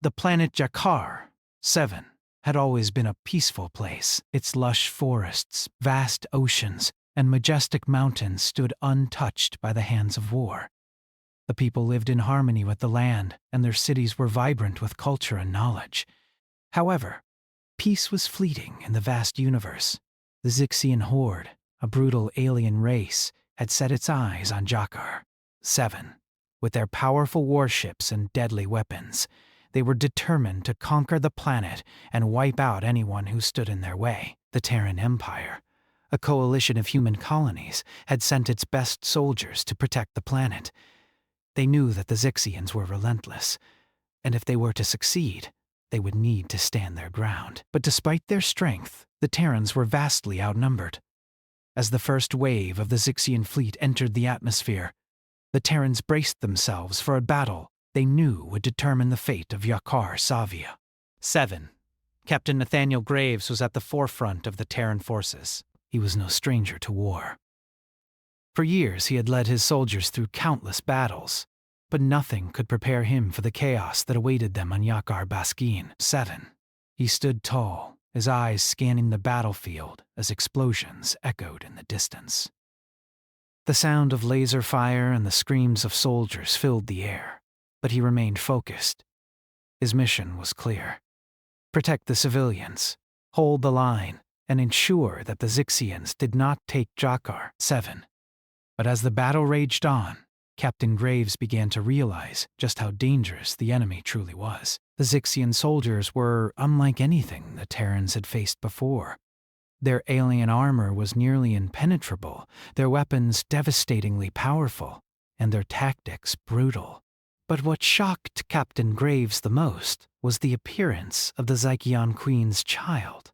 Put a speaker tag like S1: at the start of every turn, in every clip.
S1: The planet Jakar, 7, had always been a peaceful place. Its lush forests, vast oceans, and majestic mountains stood untouched by the hands of war. The people lived in harmony with the land, and their cities were vibrant with culture and knowledge. However, peace was fleeting in the vast universe. The Xixian horde, a brutal alien race, had set its eyes on Jakar, 7. With their powerful warships and deadly weapons, they were determined to conquer the planet and wipe out anyone who stood in their way. The Terran Empire, a coalition of human colonies, had sent its best soldiers to protect the planet. They knew that the Xixians were relentless, and if they were to succeed, they would need to stand their ground. But despite their strength, the Terrans were vastly outnumbered. As the first wave of the Xixian fleet entered the atmosphere, the Terrans braced themselves for a battle they knew would determine the fate of Yakar Savia. 7. Captain Nathaniel Graves was at the forefront of the Terran forces. He was no stranger to war. For years he had led his soldiers through countless battles, but nothing could prepare him for the chaos that awaited them on Yakar Baskin. 7. He stood tall, his eyes scanning the battlefield as explosions echoed in the distance. The sound of laser fire and the screams of soldiers filled the air, but he remained focused. His mission was clear: protect the civilians, hold the line, and ensure that the Xixians did not take Jakar. 7. But as the battle raged on, Captain Graves began to realize just how dangerous the enemy truly was. The Xixian soldiers were unlike anything the Terrans had faced before. Their alien armor was nearly impenetrable, their weapons devastatingly powerful, and their tactics brutal. But what shocked Captain Graves the most was the appearance of the Xixian Queen's child.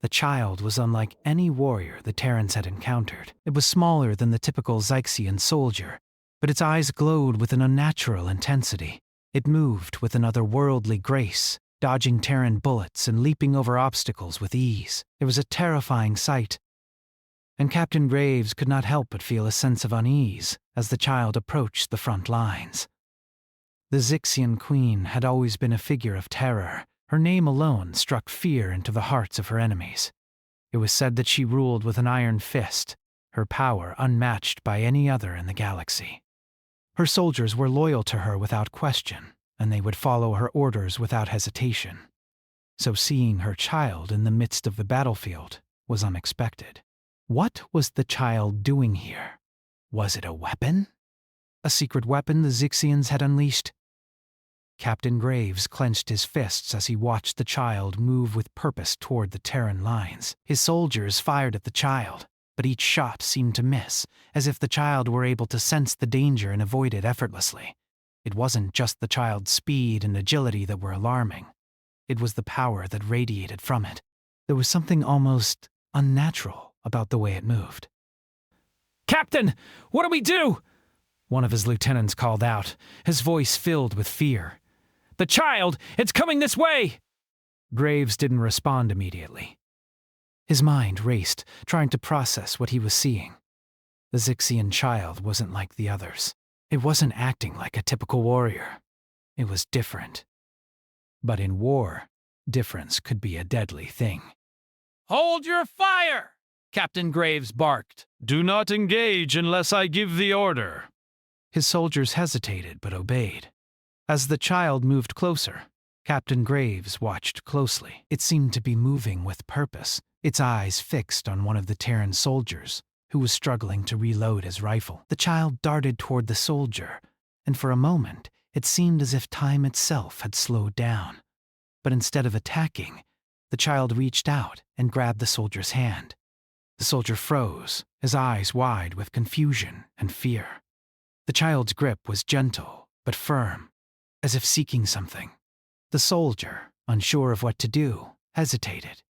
S1: The child was unlike any warrior the Terrans had encountered. It was smaller than the typical Xixian soldier, but its eyes glowed with an unnatural intensity. It moved with an otherworldly grace, dodging Terran bullets and leaping over obstacles with ease. It was a terrifying sight, and Captain Graves could not help but feel a sense of unease as the child approached the front lines. The Xixian Queen had always been a figure of terror. Her name alone struck fear into the hearts of her enemies. It was said that she ruled with an iron fist, her power unmatched by any other in the galaxy. Her soldiers were loyal to her without question, and they would follow her orders without hesitation. So seeing her child in the midst of the battlefield was unexpected. What was the child doing here? Was it a weapon? A secret weapon the Xixians had unleashed? Captain Graves clenched his fists as he watched the child move with purpose toward the Terran lines. His soldiers fired at the child, but each shot seemed to miss, as if the child were able to sense the danger and avoid it effortlessly. It wasn't just the child's speed and agility that were alarming. It was the power that radiated from it. There was something almost unnatural about the way it moved. "Captain, what do we do?" one of his lieutenants called out, his voice filled with fear. "The child! It's coming this way!" Graves didn't respond immediately. His mind raced, trying to process what he was seeing. The Xixian child wasn't like the others. It wasn't acting like a typical warrior. It was different. But in war, difference could be a deadly thing. "Hold your fire!" Captain Graves barked. "Do not engage unless I give the order." His soldiers hesitated but obeyed. As the child moved closer, Captain Graves watched closely. It seemed to be moving with purpose, its eyes fixed on one of the Terran soldiers, who was struggling to reload his rifle. The child darted toward the soldier, and for a moment it seemed as if time itself had slowed down. But instead of attacking, the child reached out and grabbed the soldier's hand. The soldier froze, his eyes wide with confusion and fear. The child's grip was gentle but firm, as if seeking something. The soldier, unsure of what to do, hesitated.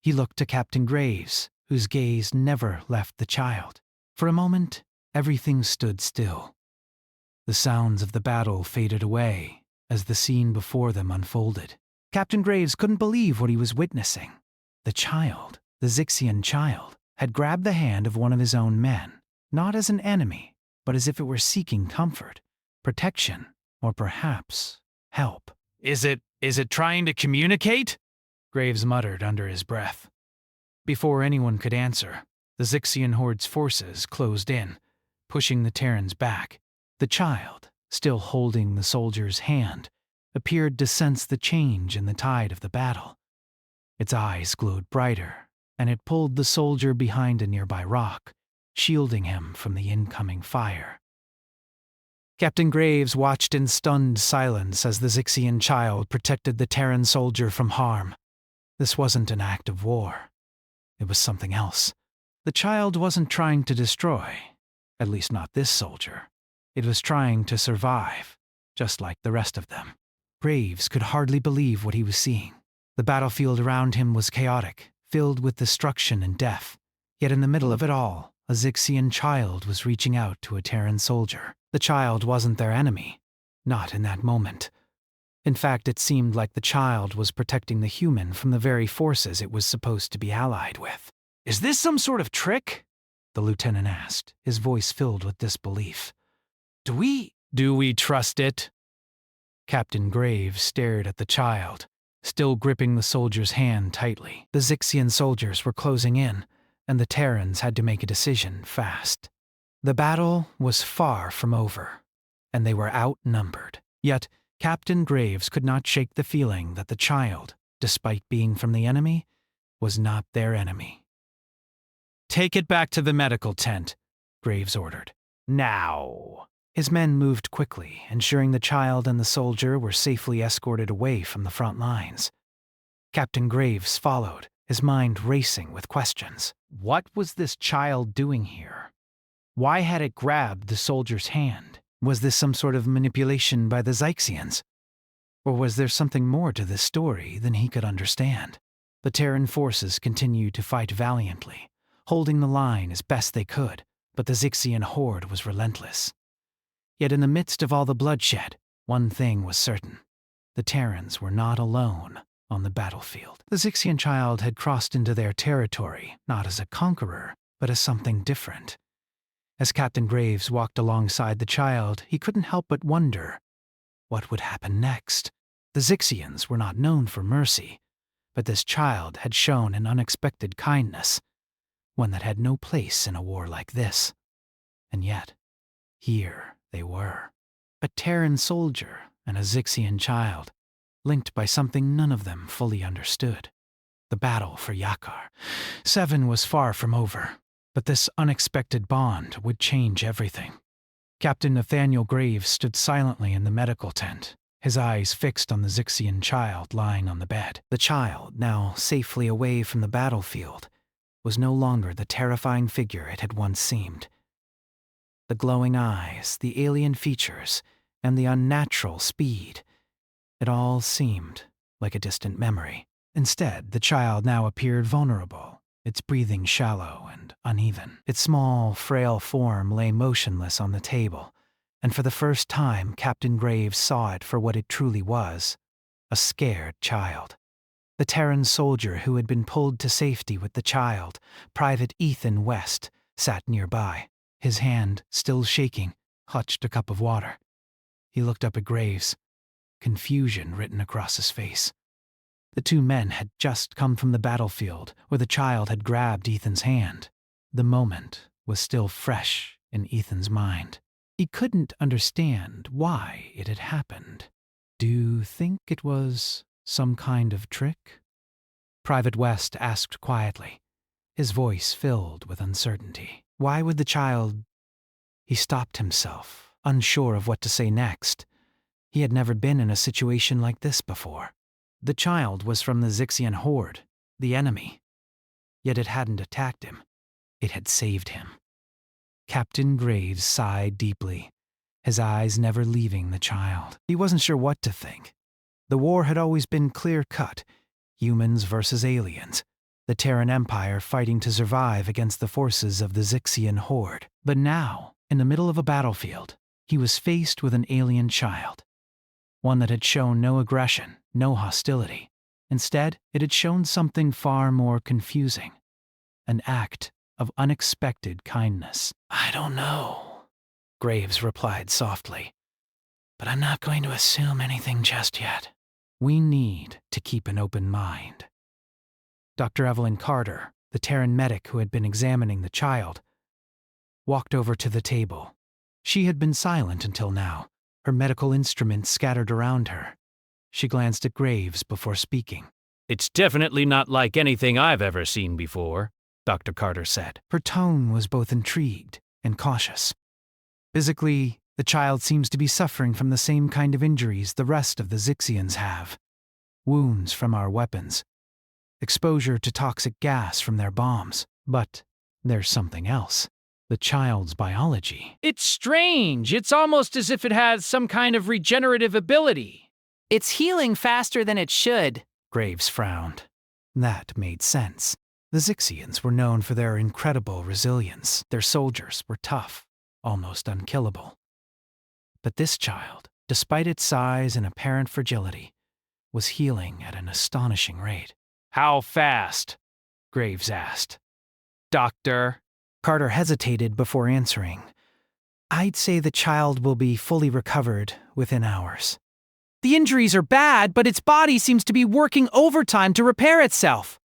S1: He looked to Captain Graves, whose gaze never left the child. For a moment, everything stood still. The sounds of the battle faded away as the scene before them unfolded. Captain Graves couldn't believe what he was witnessing. The child, the Xixian child, had grabbed the hand of one of his own men, not as an enemy, but as if it were seeking comfort, protection, or perhaps help. Is it trying to communicate? Graves muttered under his breath. Before anyone could answer, the Zixian horde's forces closed in, pushing the Terrans back. The child, still holding the soldier's hand, appeared to sense the change in the tide of the battle. Its eyes glowed brighter, and it pulled the soldier behind a nearby rock, shielding him from the incoming fire. Captain Graves watched in stunned silence as the Zixian child protected the Terran soldier from harm. This wasn't an act of war. It was something else. The child wasn't trying to destroy, at least not this soldier. It was trying to survive, just like the rest of them. Graves could hardly believe what he was seeing. The battlefield around him was chaotic, filled with destruction and death. Yet in the middle of it all, a Zixian child was reaching out to a Terran soldier. The child wasn't their enemy, not in that moment. In fact, it seemed like the child was protecting the human from the very forces it was supposed to be allied with. "Is this some sort of trick?" the lieutenant asked, his voice filled with disbelief. Do we trust it?" Captain Graves stared at the child, still gripping the soldier's hand tightly. The Zixian soldiers were closing in, and the Terrans had to make a decision fast. The battle was far from over, and they were outnumbered. Yet, Captain Graves could not shake the feeling that the child, despite being from the enemy, was not their enemy. "Take it back to the medical tent," Graves ordered. "Now." His men moved quickly, ensuring the child and the soldier were safely escorted away from the front lines. Captain Graves followed, his mind racing with questions. What was this child doing here? Why had it grabbed the soldier's hand? Was this some sort of manipulation by the Zixians? Or was there something more to this story than he could understand? The Terran forces continued to fight valiantly, holding the line as best they could, but the Zixian horde was relentless. Yet in the midst of all the bloodshed, one thing was certain. The Terrans were not alone on the battlefield. The Zixian child had crossed into their territory, not as a conqueror, but as something different. As Captain Graves walked alongside the child, he couldn't help but wonder, what would happen next? The Zixians were not known for mercy, but this child had shown an unexpected kindness, one that had no place in a war like this. And yet, here they were. A Terran soldier and a Zixian child, linked by something none of them fully understood. The battle for Yakar. 7 was far from over, but this unexpected bond would change everything. Captain Nathaniel Graves stood silently in the medical tent, his eyes fixed on the Zixian child lying on the bed. The child, now safely away from the battlefield, was no longer the terrifying figure it had once seemed. The glowing eyes, the alien features, and the unnatural speed, it all seemed like a distant memory. Instead, the child now appeared vulnerable, its breathing shallow and uneven. Its small, frail form lay motionless on the table, and for the first time Captain Graves saw it for what it truly was, a scared child. The Terran soldier who had been pulled to safety with the child, Private Ethan West, sat nearby. His hand, still shaking, clutched a cup of water. He looked up at Graves, confusion written across his face. The two men had just come from the battlefield where the child had grabbed Ethan's hand. The moment was still fresh in Ethan's mind. He couldn't understand why it had happened. "Do you think it was some kind of trick?" Private West asked quietly, his voice filled with uncertainty. Why would the child... He stopped himself, unsure of what to say next. He had never been in a situation like this before. The child was from the Zixian horde, the enemy. Yet it hadn't attacked him. It had saved him. Captain Graves sighed deeply, his eyes never leaving the child. He wasn't sure what to think. The war had always been clear-cut, humans versus aliens. The Terran Empire fighting to survive against the forces of the Zixian horde. But now, in the middle of a battlefield, he was faced with an alien child. One that had shown no aggression, no hostility. Instead, it had shown something far more confusing. An act of unexpected kindness. "I don't know," Graves replied softly. "But I'm not going to assume anything just yet." We need to keep an open mind. Dr. Evelyn Carter, the Terran medic who had been examining the child, walked over to the table. She had been silent until now, her medical instruments scattered around her. She glanced at Graves before speaking.
S2: "It's definitely not like anything I've ever seen before," Dr. Carter said.
S1: Her tone was both intrigued and cautious. Physically, the child seems to be suffering from the same kind of injuries the rest of the Zixians have. Wounds from our weapons. Exposure to toxic gas from their bombs. But there's something else. The child's biology.
S2: "It's strange. It's almost as if it has some kind of regenerative ability."
S3: "It's healing faster than it should."
S1: Graves frowned. That made sense. The Zixians were known for their incredible resilience. Their soldiers were tough, almost unkillable. But this child, despite its size and apparent fragility, was healing at an astonishing rate.
S2: "How fast?" Graves asked. "Doctor?"
S1: Carter hesitated before answering. I'd say the child will be fully recovered within hours.
S3: The injuries are bad, but its body seems to be working overtime to repair itself.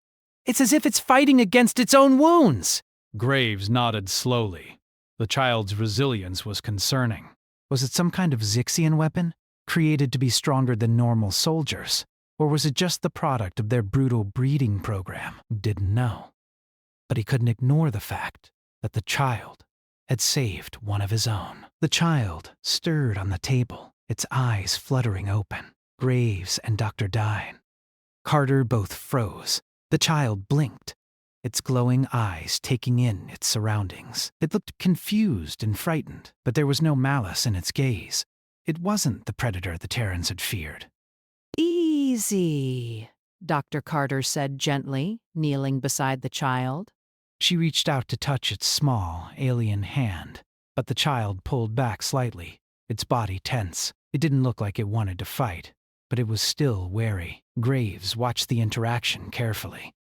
S3: It's as if it's fighting against its own wounds."
S1: Graves nodded slowly. The child's resilience was concerning. Was it some kind of Zixian weapon, created to be stronger than normal soldiers? Or was it just the product of their brutal breeding program? Didn't know. But he couldn't ignore the fact that the child had saved one of his own. The child stirred on the table, its eyes fluttering open. Graves and Dr. Dine. Carter both froze. The child blinked, its glowing eyes taking in its surroundings. It looked confused and frightened, but there was no malice in its gaze. It wasn't the predator the Terrans had feared.
S3: "Easy," Dr. Carter said gently, kneeling beside the child.
S1: She reached out to touch its small, alien hand, but the child pulled back slightly, its body tense. It didn't look like it wanted to fight, but it was still wary. Graves watched the interaction carefully.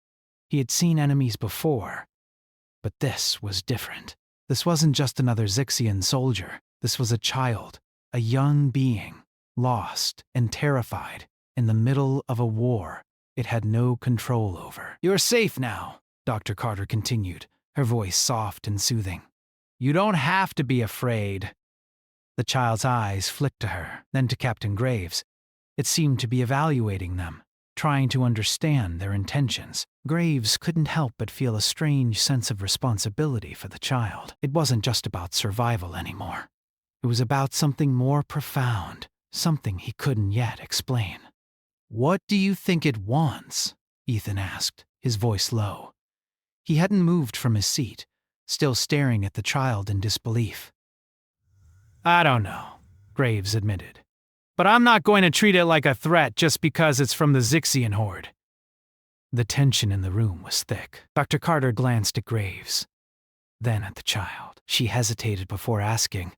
S1: He had seen enemies before, but this was different. This wasn't just another Zixian soldier. This was a child, a young being, lost and terrified in the middle of a war it had no control over. "You're safe now," Dr. Carter continued, her voice soft and soothing. "You don't have to be afraid." The child's eyes flicked to her, then to Captain Graves. It seemed to be evaluating them, trying to understand their intentions. Graves couldn't help but feel a strange sense of responsibility for the child. It wasn't just about survival anymore. It was about something more profound, something he couldn't yet explain. "What do you think it wants?" Ethan asked, his voice low. He hadn't moved from his seat, still staring at the child in disbelief. "I don't know," Graves admitted. "But I'm not going to treat it like a threat just because it's from the Zixian horde." The tension in the room was thick. Dr. Carter glanced at Graves, then at the child. She hesitated before asking,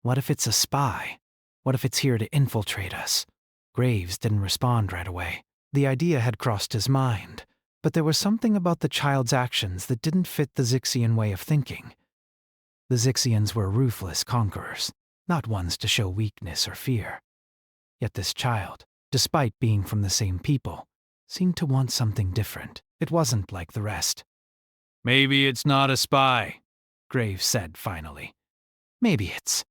S1: "What if it's a spy? What if it's here to infiltrate us?" Graves didn't respond right away. The idea had crossed his mind, but there was something about the child's actions that didn't fit the Zixian way of thinking. The Zixians were ruthless conquerors, not ones to show weakness or fear. Yet this child, despite being from the same people, seemed to want something different. It wasn't like the rest. "Maybe it's not a spy," Graves said finally. Maybe it's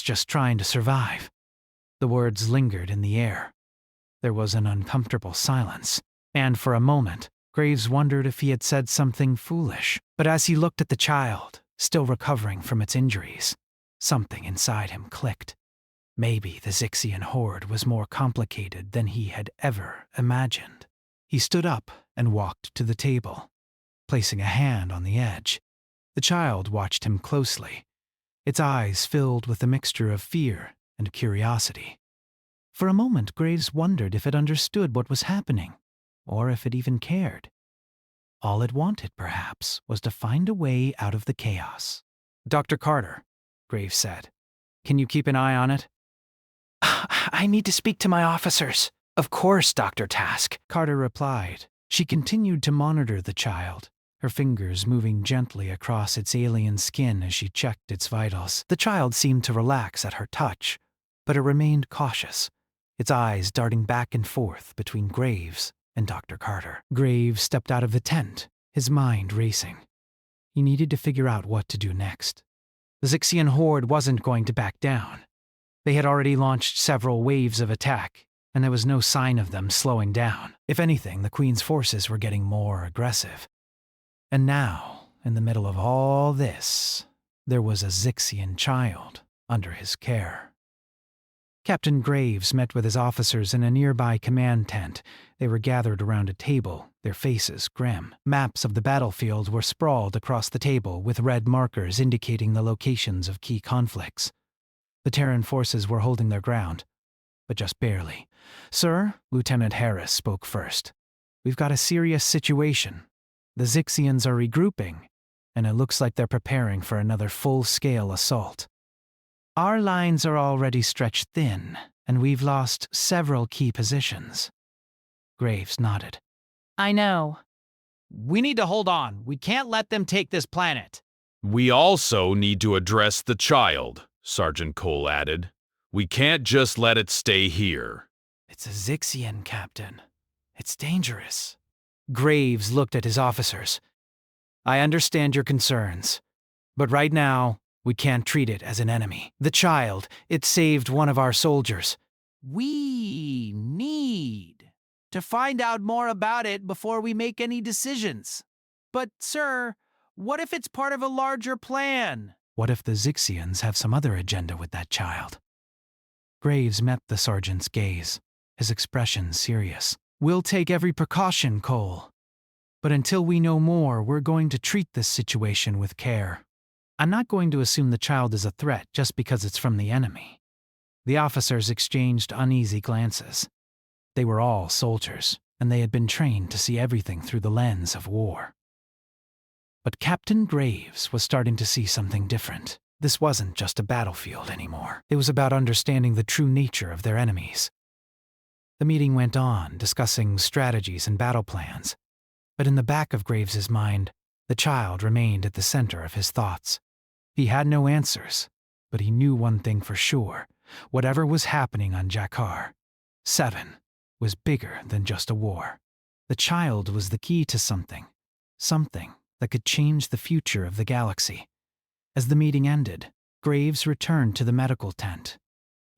S1: just trying to survive." The words lingered in the air. There was an uncomfortable silence, and for a moment, Graves wondered if he had said something foolish. But as he looked at the child, still recovering from its injuries, something inside him clicked. Maybe the Zixian horde was more complicated than he had ever imagined. He stood up and walked to the table, placing a hand on the edge. The child watched him closely, its eyes filled with a mixture of fear and curiosity. For a moment, Graves wondered if it understood what was happening, or if it even cared. All it wanted, perhaps, was to find a way out of the chaos. "Dr. Carter," Graves said, "can you keep an eye on it?" "I need to speak to my officers." "Of course, Dr. Task," Carter replied. She continued to monitor the child, her fingers moving gently across its alien skin as she checked its vitals. The child seemed to relax at her touch, but it remained cautious, its eyes darting back and forth between Graves and Dr. Carter. Graves stepped out of the tent, his mind racing. He needed to figure out what to do next. The Zixian horde wasn't going to back down. They had already launched several waves of attack, and there was no sign of them slowing down. If anything, the Queen's forces were getting more aggressive. And now, in the middle of all this, there was a Zixian child under his care. Captain Graves met with his officers in a nearby command tent. They were gathered around a table, their faces grim. Maps of the battlefield were sprawled across the table with red markers indicating the locations of key conflicts. The Terran forces were holding their ground, but just barely. "Sir," Lieutenant Harris spoke first, "we've got a serious situation. The Zixians are regrouping, and it looks like they're preparing for another full-scale assault. Our lines are already stretched thin, and we've lost several key positions." Graves nodded.
S3: I know. We need to hold on. We can't let them take this planet.
S4: We also need to address the child, Sergeant Cole added. We can't just let it stay here.
S1: "It's a Zixian, Captain. It's dangerous." Graves looked at his officers. "I understand your concerns, but right now, we can't treat it as an enemy. The child, it saved one of our soldiers. We need to find out more about it before we make any decisions." "But, sir, what if it's part of a larger plan?" "What if the Zixians have some other agenda with that child?" Graves met the sergeant's gaze, his expression serious. "We'll take every precaution, Cole. But until we know more, we're going to treat this situation with care. I'm not going to assume the child is a threat just because it's from the enemy." The officers exchanged uneasy glances. They were all soldiers, and they had been trained to see everything through the lens of war. But Captain Graves was starting to see something different. This wasn't just a battlefield anymore. It was about understanding the true nature of their enemies. The meeting went on, discussing strategies and battle plans. But in the back of Graves's mind, the child remained at the center of his thoughts. He had no answers, but he knew one thing for sure. Whatever was happening on Jakar, 7 was bigger than just a war. The child was the key to something that could change the future of the galaxy. As the meeting ended, Graves returned to the medical tent,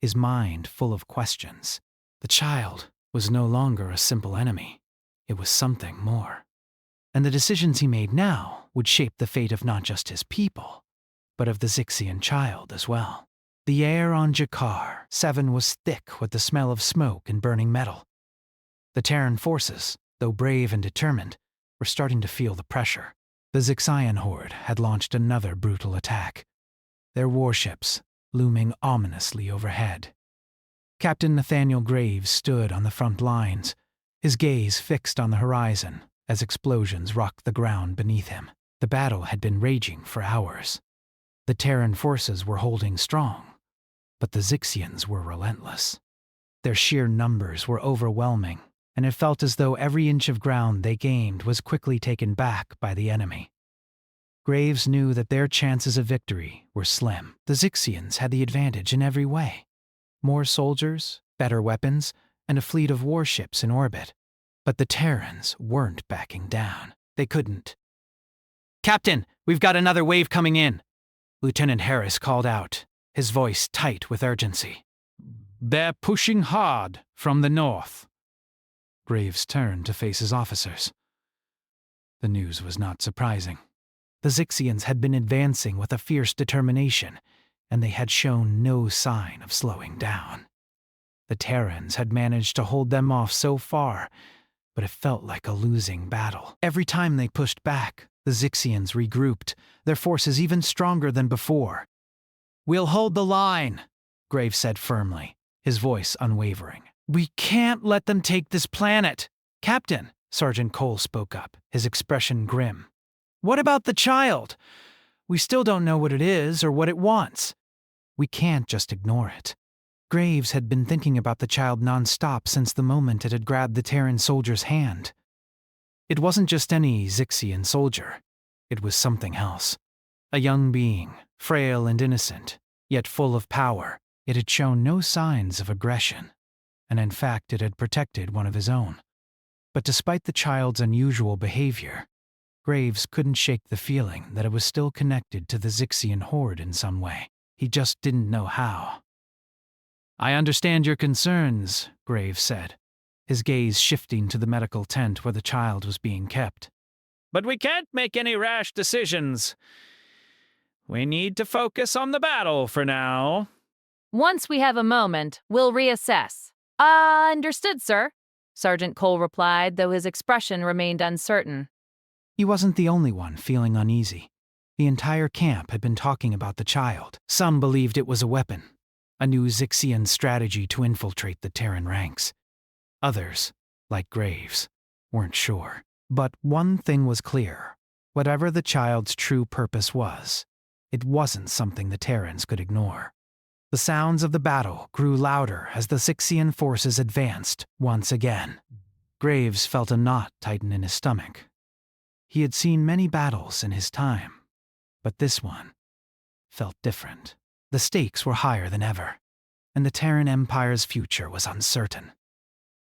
S1: his mind full of questions. The child was no longer a simple enemy. It was something more. And the decisions he made now would shape the fate of not just his people, but of the Zixian child as well. The air on Jakar 7 was thick with the smell of smoke and burning metal. The Terran forces, though brave and determined, were starting to feel the pressure. The Zixian horde had launched another brutal attack, their warships looming ominously overhead. Captain Nathaniel Graves stood on the front lines, his gaze fixed on the horizon as explosions rocked the ground beneath him. The battle had been raging for hours. The Terran forces were holding strong, but the Zixians were relentless. Their sheer numbers were overwhelming, and it felt as though every inch of ground they gained was quickly taken back by the enemy. Graves knew that their chances of victory were slim. The Zixians had the advantage in every way. More soldiers, better weapons, and a fleet of warships in orbit. But the Terrans weren't backing down. They couldn't. "Captain, we've got another wave coming in," Lieutenant Harris called out, his voice tight with urgency. "They're pushing hard from the north." Graves turned to face his officers. The news was not surprising. The Zixians had been advancing with a fierce determination, and they had shown no sign of slowing down. The Terrans had managed to hold them off so far, but it felt like a losing battle. Every time they pushed back, the Zixians regrouped, their forces even stronger than before. "We'll hold the line," Graves said firmly, his voice unwavering. "We can't let them take this planet." "Captain," Sergeant Cole spoke up, his expression grim. "What about the child? We still don't know what it is or what it wants. We can't just ignore it." Graves had been thinking about the child nonstop since the moment it had grabbed the Terran soldier's hand. It wasn't just any Zixian soldier. It was something else. A young being, frail and innocent, yet full of power. It had shown no signs of aggression. and in fact it had protected one of his own. But despite the child's unusual behavior, Graves couldn't shake the feeling that it was still connected to the Zixian horde in some way. He just didn't know how.
S3: I understand your concerns, Graves said, his gaze shifting to the medical tent where the child was being kept. But we can't make any rash decisions. We need to focus on the battle for now.
S5: Once we have a moment, we'll reassess. Understood, sir, Sergeant Cole replied, though his expression remained uncertain.
S1: He wasn't the only one feeling uneasy. The entire camp had been talking about the child. Some believed it was a weapon, a new Zixian strategy to infiltrate the Terran ranks. Others, like Graves, weren't sure. But one thing was clear. Whatever the child's true purpose was, it wasn't something the Terrans could ignore. The sounds of the battle grew louder as the Zixian forces advanced once again. Graves felt a knot tighten in his stomach. He had seen many battles in his time, but this one felt different. The stakes were higher than ever, and the Terran Empire's future was uncertain.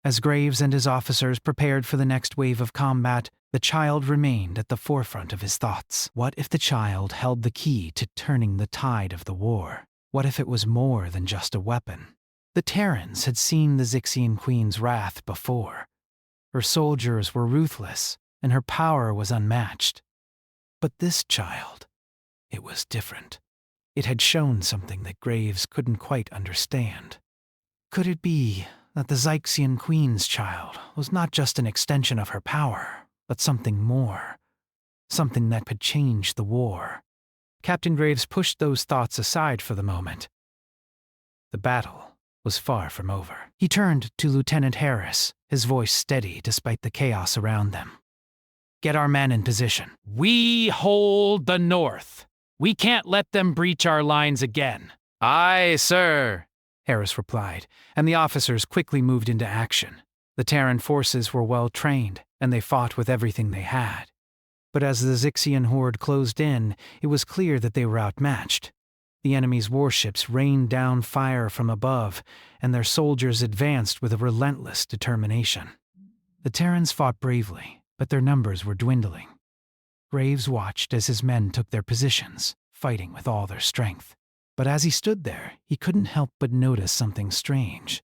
S1: As Graves and his officers prepared for the next wave of combat, the child remained at the forefront of his thoughts. What if the child held the key to turning the tide of the war? What if it was more than just a weapon? The Terrans had seen the Zixian Queen's wrath before. Her soldiers were ruthless, and her power was unmatched. But this child, it was different. It had shown something that Graves couldn't quite understand. Could it be that the Zixian Queen's child was not just an extension of her power, but something more? Something that could change the war? Captain Graves pushed those thoughts aside for the moment. The battle was far from over. He turned to Lieutenant Harris, his voice steady despite the chaos around them. Get our men in position.
S3: We hold the north. We can't let them breach our lines again. Aye, sir, Harris replied, and the officers quickly moved into action. The Terran forces were well trained, and they fought with everything they had. But as the Zixian horde closed in, it was clear that they were outmatched. The enemy's warships rained down fire from above, and their soldiers advanced with a relentless determination. The Terrans fought bravely, but their numbers were dwindling. Graves watched as his men took their positions, fighting with all their strength. But as he stood there, he couldn't help but notice something strange.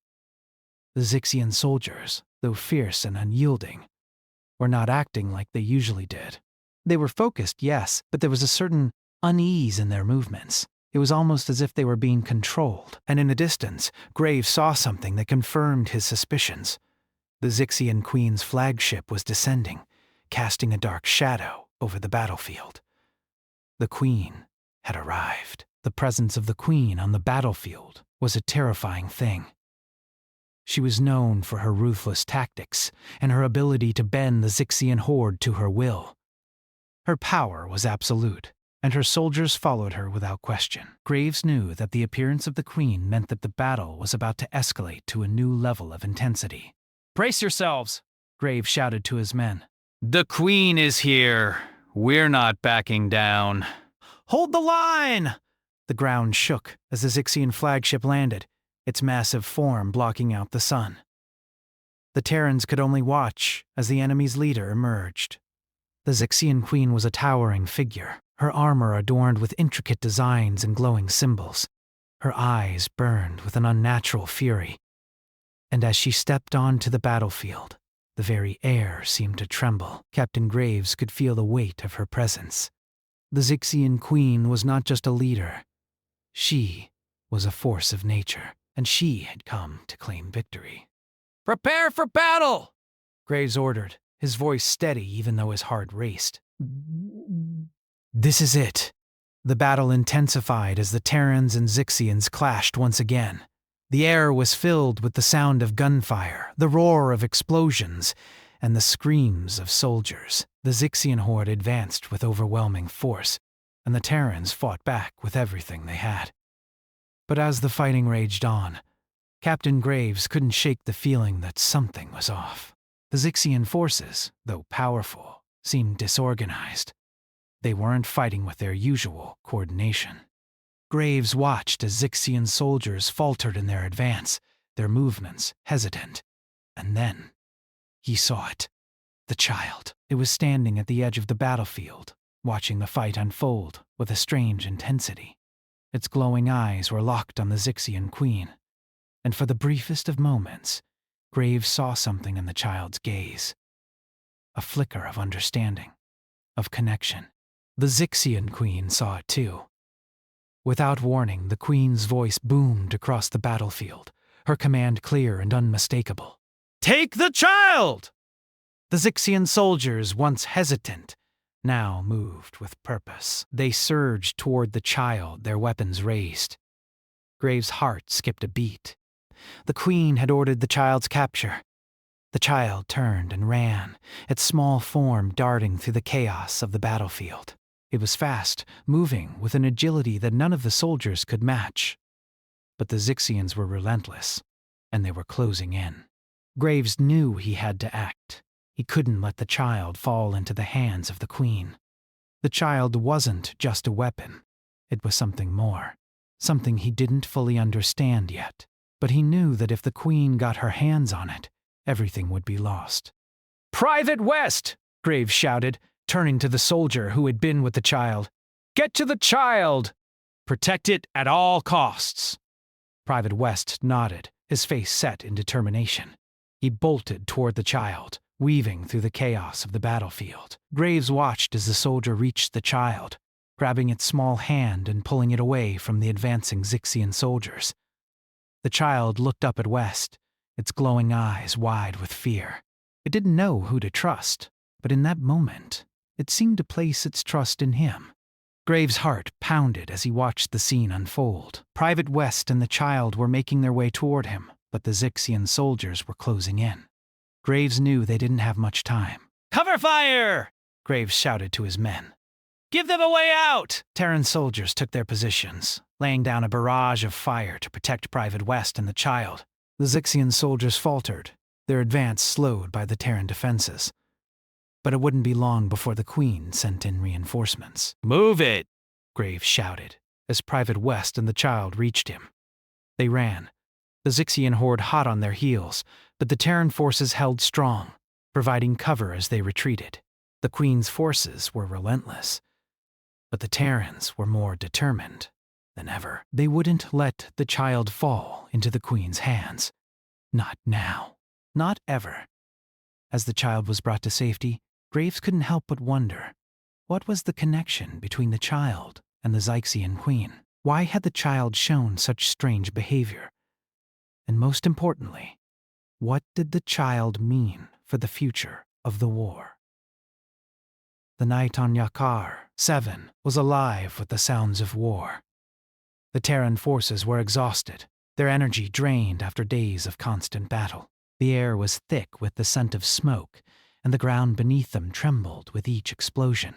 S3: The Zixian soldiers, though fierce and unyielding, were not acting like they usually did. They were focused, yes, but there was a certain unease in their movements. It was almost as if they were being controlled, and in the distance, Graves saw something that confirmed his suspicions. The Zixian Queen's flagship was descending, casting a dark shadow over the battlefield. The Queen had arrived. The presence of the Queen on the battlefield was a terrifying thing. She was known for her ruthless tactics and her ability to bend the Zixian horde to her will. Her power was absolute, and her soldiers followed her without question. Graves knew that the appearance of the Queen meant that the battle was about to escalate to a new level of intensity. Brace yourselves, Graves shouted to his men.
S2: The Queen is here. We're not backing down.
S1: Hold the line! The ground shook as the Zixian flagship landed, its massive form blocking out the sun. The Terrans could only watch as the enemy's leader emerged. The Zixian Queen was a towering figure, her armor adorned with intricate designs and glowing symbols. Her eyes burned with an unnatural fury. And as she stepped onto the battlefield, the very air seemed to tremble. Captain Graves could feel the weight of her presence. The Zixian Queen was not just a leader. She was a force of nature, and she had come to claim victory.
S3: Prepare for battle,
S1: Graves ordered, his voice steady even though his heart raced. This is it. The battle intensified as the Terrans and Zixians clashed once again. The air was filled with the sound of gunfire, the roar of explosions, and the screams of soldiers. The Zixian horde advanced with overwhelming force, and the Terrans fought back with everything they had. But as the fighting raged on, Captain Graves couldn't shake the feeling that something was off. The Zixian forces, though powerful, seemed disorganized. They weren't fighting with their usual coordination. Graves watched as Zixian soldiers faltered in their advance, their movements hesitant. And then he saw it. The child. It was standing at the edge of the battlefield, watching the fight unfold with a strange intensity. Its glowing eyes were locked on the Zixian queen, and for the briefest of moments, Graves saw something in the child's gaze. A flicker of understanding, of connection. The Zixian queen saw it too. Without warning, the queen's voice boomed across the battlefield, her command clear and unmistakable.
S3: Take the child!
S1: The Zixian soldiers, once hesitant, now moved with purpose. They surged toward the child, their weapons raised. Graves' heart skipped a beat. The queen had ordered the child's capture. The child turned and ran, its small form darting through the chaos of the battlefield. It was fast, moving with an agility that none of the soldiers could match. But the Zixians were relentless, and they were closing in. Graves knew he had to act. He couldn't let the child fall into the hands of the queen. The child wasn't just a weapon. It was something more, something he didn't fully understand yet. But he knew that if the queen got her hands on it, everything would be lost.
S3: Private West! Graves shouted, turning to the soldier who had been with the child. Get to the child! Protect it at all costs.
S1: Private West nodded, his face set in determination. He bolted toward the child, weaving through the chaos of the battlefield. Graves watched as the soldier reached the child, grabbing its small hand and pulling it away from the advancing Zixian soldiers. The child looked up at West, its glowing eyes wide with fear. It didn't know who to trust, but in that moment, it seemed to place its trust in him. Graves' heart pounded as he watched the scene unfold. Private West and the child were making their way toward him, but the Zixian soldiers were closing in. Graves knew they didn't have much time.
S3: Cover fire!
S1: Graves shouted to his men.
S3: Give them a way out!
S1: Terran soldiers took their positions, laying down a barrage of fire to protect Private West and the child. The Zixian soldiers faltered, their advance slowed by the Terran defenses. But it wouldn't be long before the Queen sent in reinforcements.
S3: Move it!
S1: Graves shouted, as Private West and the child reached him. They ran, the Zixian horde hot on their heels, but the Terran forces held strong, providing cover as they retreated. The Queen's forces were relentless, but the Terrans were more determined than ever. They wouldn't let the child fall into the Queen's hands. Not now. Not ever. As the child was brought to safety, Graves couldn't help but wonder, what was the connection between the child and the Zixian Queen? Why had the child shown such strange behavior? And most importantly, what did the child mean for the future of the war? The night on Yakar 7 was alive with the sounds of war. The Terran forces were exhausted, their energy drained after days of constant battle. The air was thick with the scent of smoke, and the ground beneath them trembled with each explosion.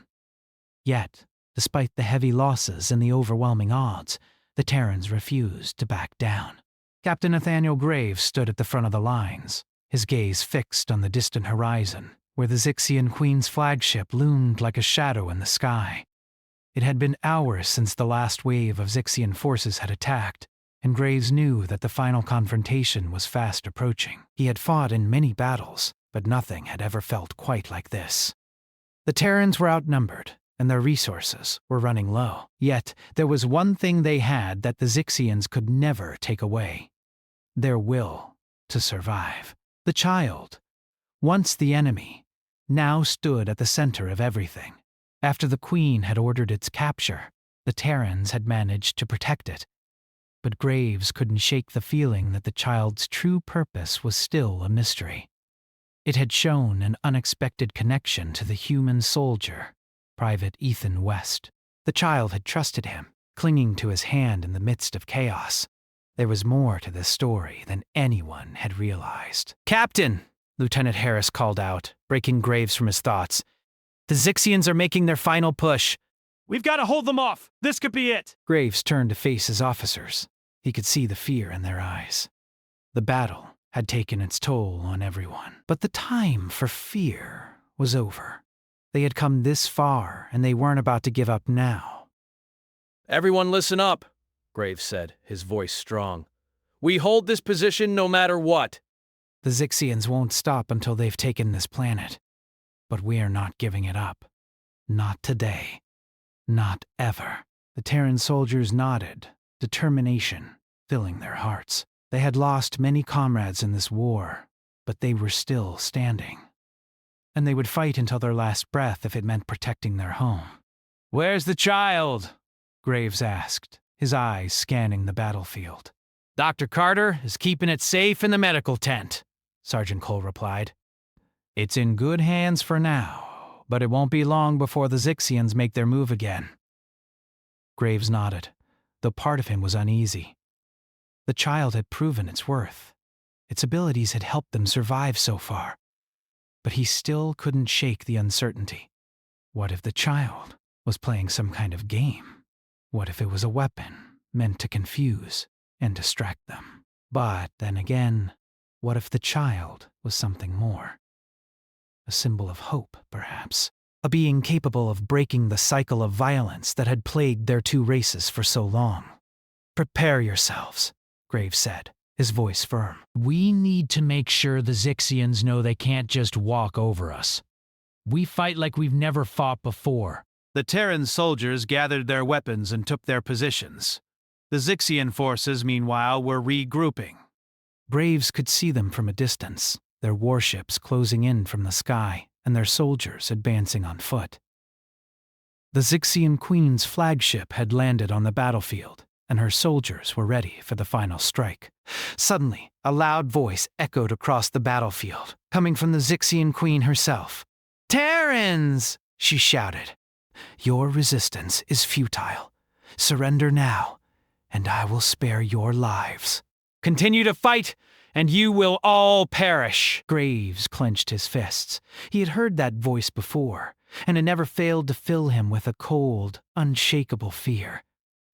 S1: Yet, despite the heavy losses and the overwhelming odds, the Terrans refused to back down. Captain Nathaniel Graves stood at the front of the lines, his gaze fixed on the distant horizon, where the Zixian Queen's flagship loomed like a shadow in the sky. It had been hours since the last wave of Zixian forces had attacked, and Graves knew that the final confrontation was fast approaching. He had fought in many battles, but nothing had ever felt quite like this. The Terrans were outnumbered, and their resources were running low. Yet, there was one thing they had that the Zixians could never take away: their will to survive. The child, once the enemy, now stood at the center of everything. After the Queen had ordered its capture, the Terrans had managed to protect it. But Graves couldn't shake the feeling that the child's true purpose was still a mystery. It had shown an unexpected connection to the human soldier, Private Ethan West. The child had trusted him, clinging to his hand in the midst of chaos. There was more to this story than anyone had realized.
S3: Captain! Lieutenant Harris called out, breaking Graves from his thoughts. The Zixians are making their final push. We've got to hold them off. This could be it.
S1: Graves turned to face his officers. He could see the fear in their eyes. The battle had taken its toll on everyone. But the time for fear was over. They had come this far, and they weren't about to give up now.
S2: Everyone listen up, Graves said, his voice strong. We hold this position no matter what.
S1: The Zixians won't stop until they've taken this planet. But we are not giving it up. Not today. Not ever. The Terran soldiers nodded, determination filling their hearts. They had lost many comrades in this war, but they were still standing. And they would fight until their last breath if it meant protecting their home.
S3: Where's the child?
S1: Graves asked, his eyes scanning the battlefield.
S3: Dr. Carter is keeping it safe in the medical tent, Sergeant Cole replied.
S1: It's in good hands for now, but it won't be long before the Zixians make their move again. Graves nodded, though part of him was uneasy. The child had proven its worth. Its abilities had helped them survive so far. But he still couldn't shake the uncertainty. What if the child was playing some kind of game? What if it was a weapon meant to confuse and distract them? But then again, what if the child was something more? A symbol of hope, perhaps. A being capable of breaking the cycle of violence that had plagued their two races for so long. Prepare yourselves, Graves said, his voice firm.
S3: We need to make sure the Zixians know they can't just walk over us. We fight like we've never fought before.
S2: The Terran soldiers gathered their weapons and took their positions. The Zixian forces, meanwhile, were regrouping.
S1: Graves could see them from a distance, their warships closing in from the sky, and their soldiers advancing on foot. The Zixian Queen's flagship had landed on the battlefield, and her soldiers were ready for the final strike. Suddenly, a loud voice echoed across the battlefield, coming from the Zixian Queen herself. "Terrans!" she shouted. "Your resistance is futile. Surrender now, and I will spare your lives."
S3: Continue to fight, and you will all perish.
S1: Graves clenched his fists. He had heard that voice before, and it never failed to fill him with a cold, unshakable fear.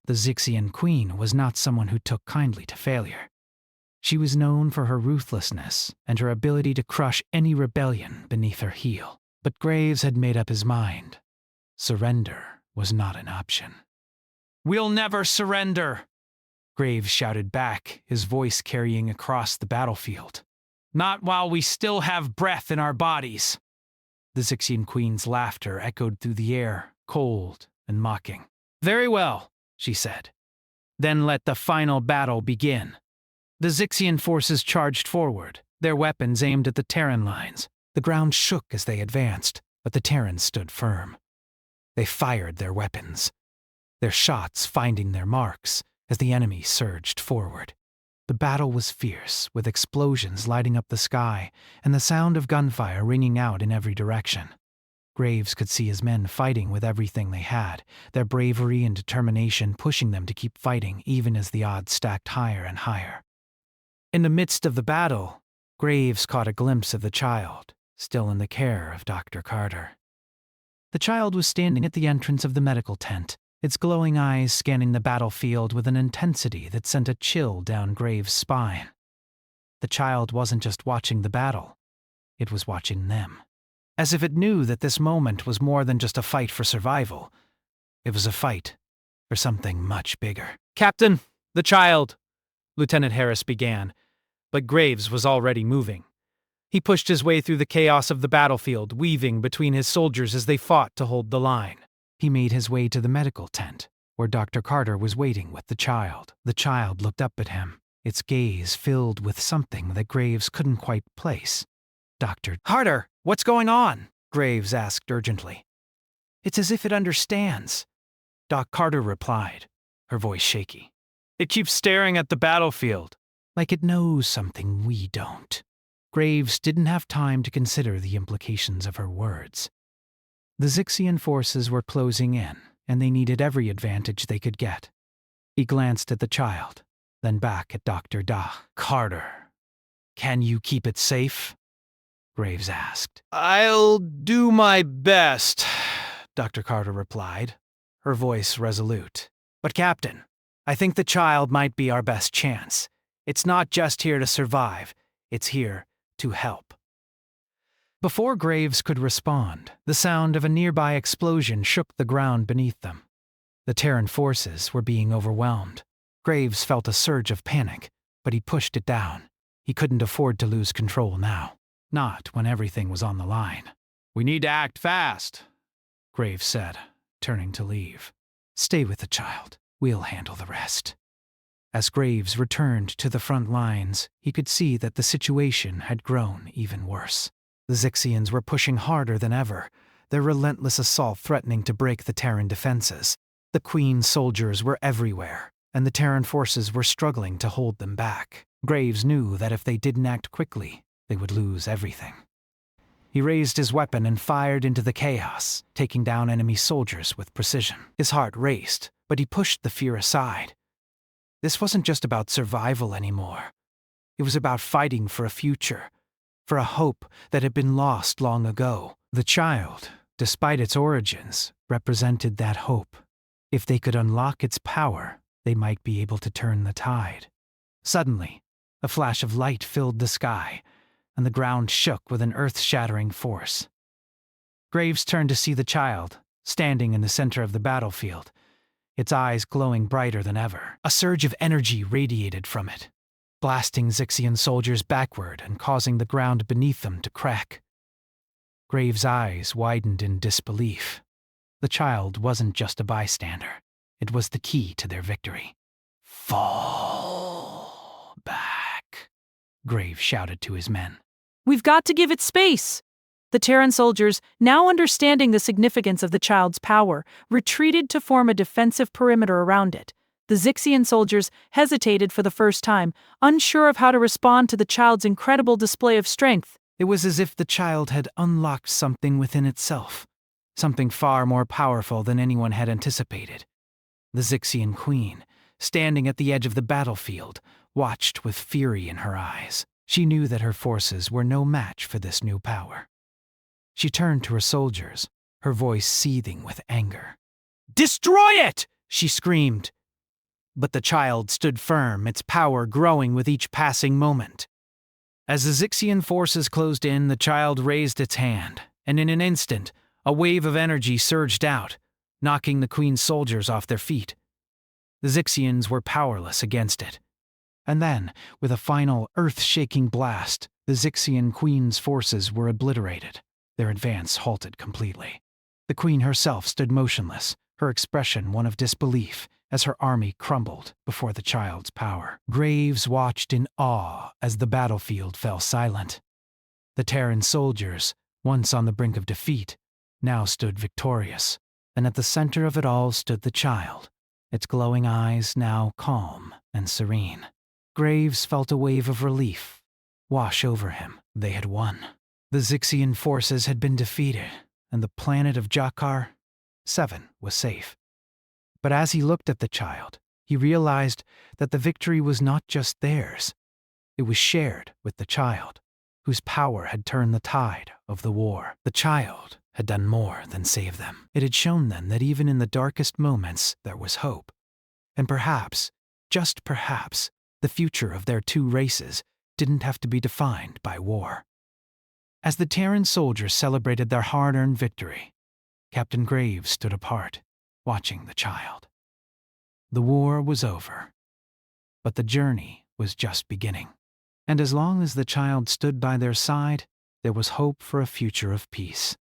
S1: The Zixian Queen was not someone who took kindly to failure. She was known for her ruthlessness and her ability to crush any rebellion beneath her heel. But Graves had made up his mind. Surrender was not an option.
S3: "We'll never surrender,"
S1: Graves shouted back, his voice carrying across the battlefield.
S3: "Not while we still have breath in our bodies."
S1: The Zixian Queen's laughter echoed through the air, cold and mocking.
S3: "Very well," she said. "Then let the final battle begin."
S1: The Zixian forces charged forward, their weapons aimed at the Terran lines. The ground shook as they advanced, but the Terrans stood firm. They fired their weapons, their shots finding their marks as the enemy surged forward. The battle was fierce, with explosions lighting up the sky and the sound of gunfire ringing out in every direction. Graves could see his men fighting with everything they had, their bravery and determination pushing them to keep fighting even as the odds stacked higher and higher. In the midst of the battle, Graves caught a glimpse of the child, still in the care of Dr. Carter. The child was standing at the entrance of the medical tent, its glowing eyes scanning the battlefield with an intensity that sent a chill down Graves' spine. The child wasn't just watching the battle, it was watching them. As if it knew that this moment was more than just a fight for survival. It was a fight for something much bigger.
S3: "Captain, the child," Lieutenant Harris began, but Graves was already moving. He pushed his way through the chaos of the battlefield, weaving between his soldiers as they fought to hold the line.
S1: He made his way to the medical tent, where Dr. Carter was waiting with the child. The child looked up at him, its gaze filled with something that Graves couldn't quite place. "Dr. Carter, what's going on?" Graves asked urgently. "It's as if it understands," Doc Carter replied, her voice shaky.
S3: "It keeps staring at the battlefield."
S1: "Like it knows something we don't." Graves didn't have time to consider the implications of her words. The Zixian forces were closing in, and they needed every advantage they could get. He glanced at the child, then back at Dr. Carter. "Can you keep it safe?" Graves asked.
S2: "I'll do my best,"
S1: Dr. Carter replied, her voice resolute. "But Captain, I think the child might be our best chance. It's not just here to survive, it's here to help." Before Graves could respond, the sound of a nearby explosion shook the ground beneath them. The Terran forces were being overwhelmed. Graves felt a surge of panic, but he pushed it down. He couldn't afford to lose control now. Not when everything was on the line.
S2: We need to act fast,
S1: Graves said, turning to leave. Stay with the child. We'll handle the rest. As Graves returned to the front lines, he could see that the situation had grown even worse. The Zixians were pushing harder than ever, their relentless assault threatening to break the Terran defenses. The Queen's soldiers were everywhere, and the Terran forces were struggling to hold them back. Graves knew that if they didn't act quickly, they would lose everything. He raised his weapon and fired into the chaos, taking down enemy soldiers with precision. His heart raced, but he pushed the fear aside. This wasn't just about survival anymore. It was about fighting for a future, for a hope that had been lost long ago. The child, despite its origins, represented that hope. If they could unlock its power, they might be able to turn the tide. Suddenly, a flash of light filled the sky, and the ground shook with an earth-shattering force. Graves turned to see the child, standing in the center of the battlefield, its eyes glowing brighter than ever. A surge of energy radiated from it, blasting Zixian soldiers backward and causing the ground beneath them to crack. Graves' eyes widened in disbelief. The child wasn't just a bystander. It was the key to their victory. Fall back, Graves shouted to his men.
S6: We've got to give it space. The Terran soldiers, now understanding the significance of the child's power, retreated to form a defensive perimeter around it. The Zixian soldiers hesitated for the first time, unsure of how to respond to the child's incredible display of strength.
S1: It was as if the child had unlocked something within itself, something far more powerful than anyone had anticipated. The Zixian queen, standing at the edge of the battlefield, watched with fury in her eyes. She knew that her forces were no match for this new power. She turned to her soldiers, her voice seething with anger. "Destroy it!" she screamed. But the child stood firm, its power growing with each passing moment. As the Zixian forces closed in, the child raised its hand, and in an instant, a wave of energy surged out, knocking the Queen's soldiers off their feet. The Zixians were powerless against it. And then, with a final earth-shaking blast, the Zixian Queen's forces were obliterated. Their advance halted completely. The Queen herself stood motionless, her expression one of disbelief, as her army crumbled before the child's power. Graves watched in awe as the battlefield fell silent. The Terran soldiers, once on the brink of defeat, now stood victorious, and at the center of it all stood the child, its glowing eyes now calm and serene. Graves felt a wave of relief wash over him. They had won. The Zixian forces had been defeated, and the planet of Jakar 7 was safe. But as he looked at the child, he realized that the victory was not just theirs. It was shared with the child, whose power had turned the tide of the war. The child had done more than save them. It had shown them that even in the darkest moments there was hope. And perhaps, just perhaps, the future of their two races didn't have to be defined by war. As the Terran soldiers celebrated their hard-earned victory, Captain Graves stood apart, watching the child. The war was over, but the journey was just beginning. And as long as the child stood by their side, there was hope for a future of peace.